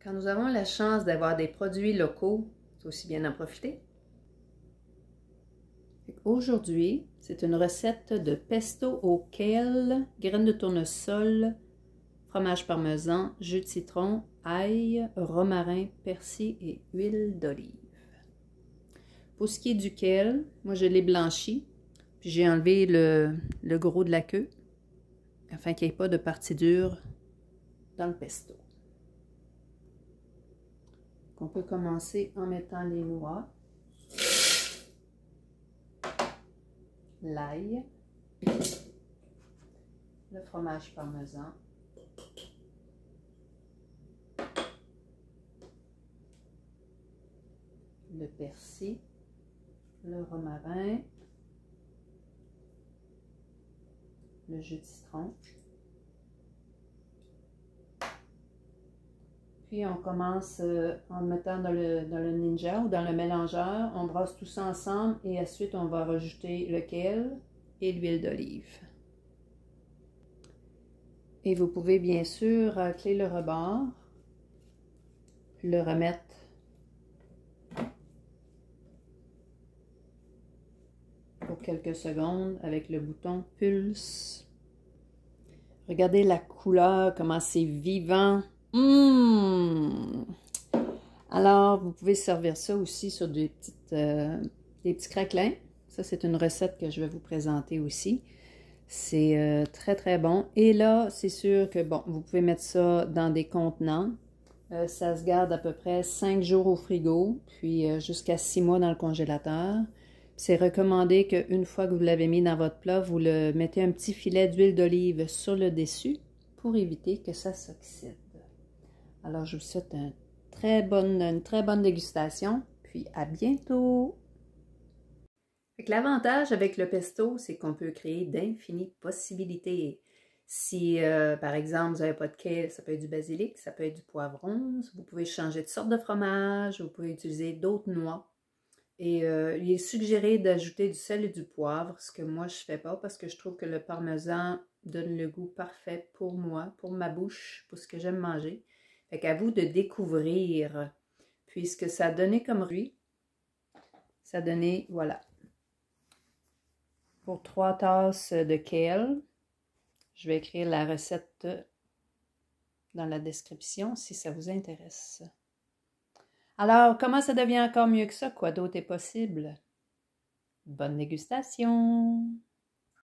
Quand nous avons la chance d'avoir des produits locaux, c'est aussi bien d'en profiter. Aujourd'hui, c'est une recette de pesto au kale, graines de tournesol, fromage parmesan, jus de citron, ail, romarin, persil et huile d'olive. Pour ce qui est du kale, moi je l'ai blanchi, puis j'ai enlevé le gros de la queue, afin qu'il n'y ait pas de partie dure dans le pesto. On peut commencer en mettant les noix, l'ail, le fromage parmesan, le persil, le romarin, le jus de citron. Puis on commence en mettant dans le ninja ou dans le mélangeur, on brasse tout ça ensemble et ensuite on va rajouter le kale et l'huile d'olive. Et vous pouvez bien sûr racler le rebord, le remettre pour quelques secondes avec le bouton pulse. Regardez la couleur, comment c'est vivant. Alors, vous pouvez servir ça aussi sur des petits craquelins. Ça, c'est une recette que je vais vous présenter aussi. C'est très, très bon. Et là, c'est sûr que, bon, vous pouvez mettre ça dans des contenants. Ça se garde à peu près 5 jours au frigo, puis jusqu'à 6 mois dans le congélateur. C'est recommandé qu'une fois que vous l'avez mis dans votre plat, vous le mettez un petit filet d'huile d'olive sur le dessus pour éviter que ça s'oxyde. Alors, je vous souhaite une très bonne dégustation, puis à bientôt! L'avantage avec le pesto, c'est qu'on peut créer d'infinies possibilités. Si, par exemple, vous n'avez pas de kale, ça peut être du basilic, ça peut être du poivron, vous pouvez changer de sorte de fromage, vous pouvez utiliser d'autres noix. Et il est suggéré d'ajouter du sel et du poivre, ce que moi je ne fais pas parce que je trouve que le parmesan donne le goût parfait pour moi, pour ma bouche, pour ce que j'aime manger. Fait qu'à vous de découvrir, puisque ça a donné comme riz, ça a donné, voilà, pour 3 tasses de kale. Je vais écrire la recette dans la description si ça vous intéresse. Alors, comment ça devient encore mieux que ça? Quoi d'autre est possible? Bonne dégustation!